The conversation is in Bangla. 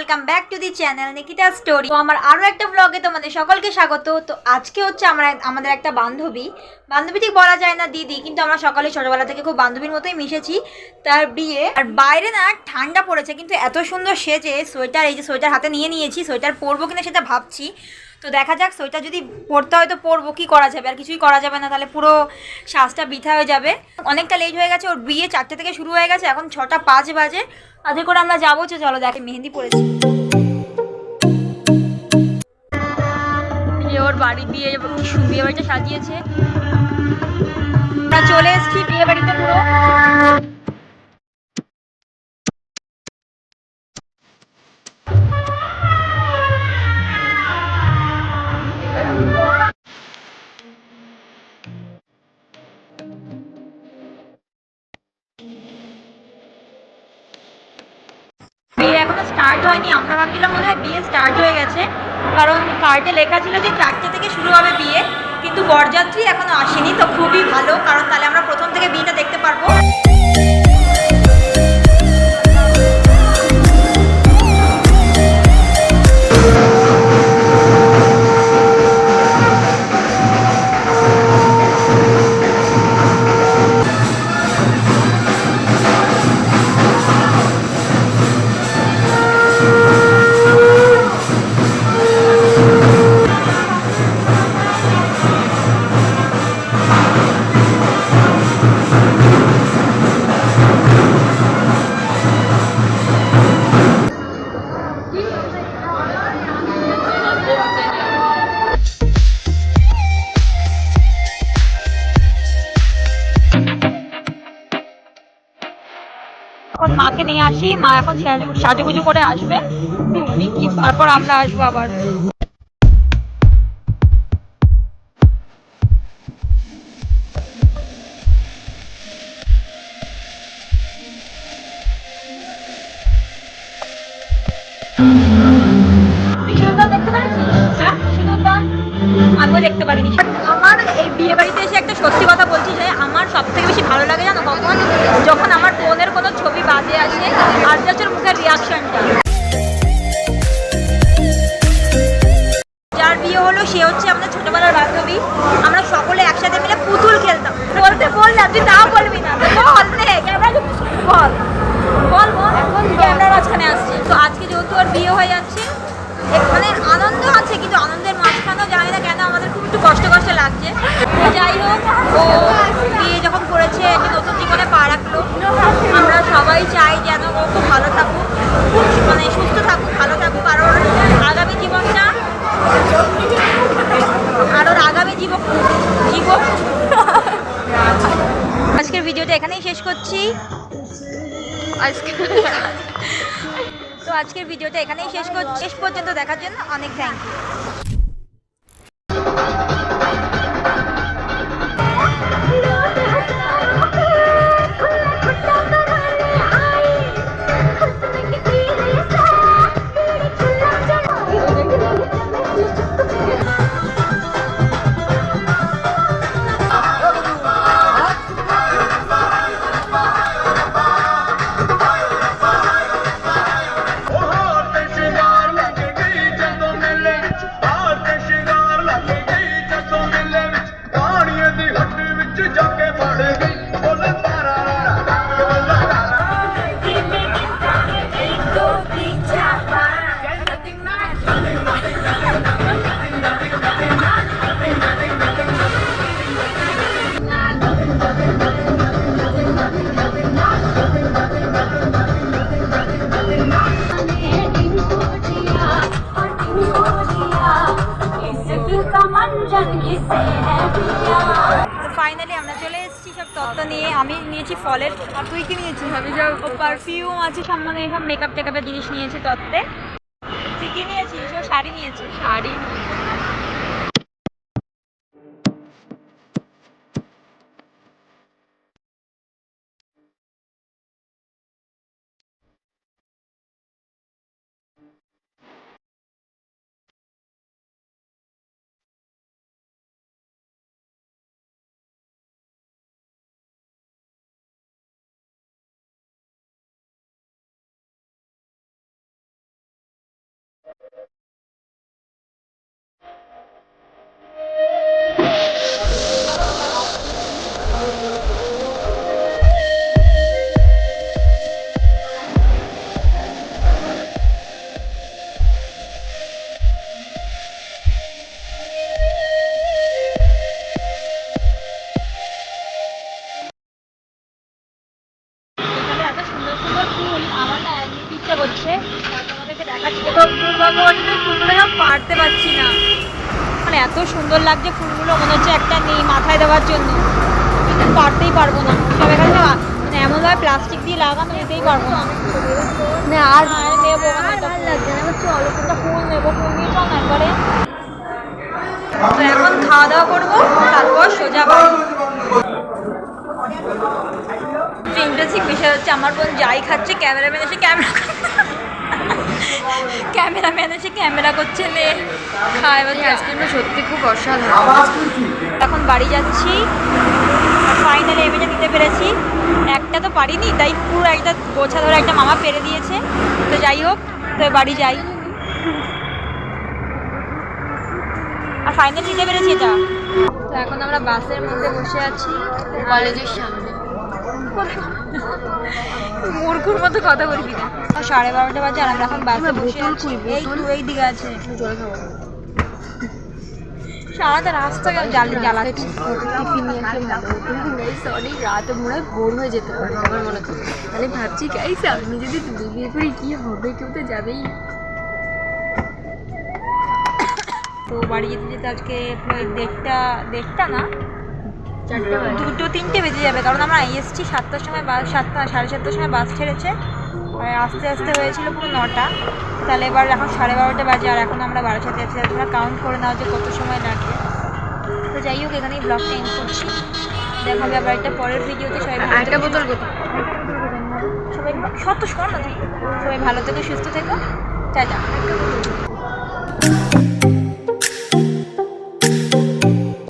Welcome back to the channel Nikita story. তো আমার আরও একটা ব্লগে তোমাদের সকলকে স্বাগত। তো আজকে হচ্ছে আমাদের একটা বান্ধবী ঠিক বলা যায় না দিদি, কিন্তু আমরা সকালে ছোটবেলা থেকে খুব বান্ধবীর মতোই মিশেছি। তার বিয়ে, আর বাইরে না ঠান্ডা পড়েছে, কিন্তু এত সুন্দর সেজে সোয়েটার, এই যে সোয়েটার হাতে নিয়েছি, সোয়েটার পরবো কিনা সেটা ভাবছি। তো দেখা যাক, সোয়েটার যদি পরতে হয় তো পরবো, কী করা যাবে, আর কিছুই করা যাবে না, তাহলে পুরো সাজটা বৃথা হয়ে যাবে। অনেকটা লেট হয়ে গেছে, ওর বিয়ে 4টে থেকে শুরু হয়ে গেছে, এখন 6টা 5 বাজে। আজকে করে আমরা যাবো, চলো দেখে মেহেন্দি পড়েছি। ওর বাড়ি বিয়ে বাড়িটা সাজিয়েছে, আমরা চলে এসেছি বিয়ে বাড়িতে পুরো। বিয়ে এখনো স্টার্ট হয়নি, আমরা ভাবছিলাম মনে হয় বিয়ে স্টার্ট হয়ে গেছে, কারণ কার্ডে লেখা ছিল যে 4টে থেকে শুরু হবে বিয়ে, কিন্তু বরযাত্রী এখনো আসেনি। তো খুবই ভালো, কারণ তাহলে আমরা প্রথম থেকে বিয়েটা দেখতে পারবো। এখন মাকে নিয়ে আসি, মা এখন সাজুগুজু করে আসবে, তারপর আমরা আসবো আবার। আমিও দেখতে পারিনি। আমার এই বিয়ে বাড়িতে এসে একটা সত্যি কথা বলছি যে আমার সব থেকে বেশি ভালো লাগে জানো কখন, যখন আমার বোনের কোনো ছবি বাজে আসে আর যাচ্ছে মুখের রিয়াকশনটা। যার বিয়ে হলো সে হচ্ছে আমাদের ছোটবেলার বান্ধবী, আমরা সকলে একসাথে মিলে পুতুল খেলতাম। বলতে বললাম তুই তাও বলবি না, বল বল বল বল, এখন ক্যামেরার মাঝখানে আসছে। তো আজকে যেহেতু ওর বিয়ে হয়ে যাচ্ছে, মানে আনন্দ আছে, কিন্তু আনন্দের মাঝখানেও জানি না কেন আমাদের খুব একটু কষ্ট কষ্ট লাগছে। যাই হোক, ও বিয়ে যখন করেছে, নতুন জীবনে পা রাখলো, আমরা সবাই চাই যেন ও খুব ভালো থাকুক, মানে সুস্থ থাকুক, ভালো থাকুক, আর ওর আগামী জীবনটা, আর ওর আগামী জীবন আজকের ভিডিওটা এখানেই শেষ করছি। আজকের ভিডিওটা এখানেই শেষ পর্যন্ত দেখার জন্য অনেক থ্যাংক ইউ। ফাইনালি আমরা চলে এসেছি সব তত্ত্ব নিয়ে। আমি নিয়েছি ফলের, আর তুই কি নিয়েছিস? আমি যা পারফিউম আছে, সামনে সব মেকআপ টেকআপের জিনিস নিয়েছি তত্ত্বে। তুই কি নিয়েছিস? ও শাড়ি নিয়েছি। শাড়ি চেষ্টা করছে, তোমাদেরকে দেখাচ্ছি। তো ফুলগুলো সব পারতে পারছি না, মানে এত সুন্দর লাগছে ফুলগুলো, মনে হচ্ছে একটা নেই মাথায় দেওয়ার জন্য, কিন্তু পারতেই পারবো না। সব এখানে মানে এমনভাবে প্লাস্টিক দিয়ে লাগানো, নিতেই পারবো না। আর নেবো একটা ফুল নেবো, ফুল নিয়ে চল না একবারে। তো এখন খাওয়া দাওয়া করবো, তারপর সোজা বাড়ি। ইন্টারেস্টিং বিষয় হচ্ছে আমার বোন যাই খাচ্ছে ক্যামেরাম্যান এসে ক্যামেরা করছে, নে খায়। আইসক্রিমটা সত্যি খুব অসাধারণ। এখন বাড়ি যাচ্ছি, ফাইনালি এমএটা নিতে পেরেছি। একটা তো পারিনি, তাই পুরো একটা গোছা ধরে একটা মামা পেরে দিয়েছে। তো যাই হোক, তো বাড়ি যাই। আর ফাইনাল নিতে পেরেছি এটা। তো এখন আমরা বাসের মধ্যে বসে আছি কলেজের সামনে। মূর্খুর মতো কথা বলবি না। 12:30 বাজে আর আমরা এখন বাসে বসে আছি। এই দিকে আছে জল খাবো। সারাটা রাস্তা জ্বালাচ্ছি। অনেক রাত মনে হয় ভোর হয়ে যেতে পারে আমার মনে হয়। তাহলে ভাবছি গাইস আমি যদি বিয়ে করি কি হবে, কেউ তো যাবেই। তো বাড়ি যেতে যেতে আজকে প্রায় দেড়টা না 2-3টে বেজে যাবে, কারণ আমরা এসেছি 7টার সময়, বাস 7:30 সময় বাস ছেড়েছে, আর আস্তে আস্তে হয়েছিল পুরো 9টা। তাহলে এবার এখন 12:30 বাজে, আর এখন আমরা বারাসাতে আছি। তোমরা কাউন্ট করে নাও যে কত সময় লাগবে। তো যাই হোক, এখানেই ব্লগটা এন্ড করছি। দেখা হবে আবার একটা পরের ভিডিওতে। একটা বোতল সবাই শত শোন না, সবাই ভালো থেকো, সুস্থ থেকো, টাটা।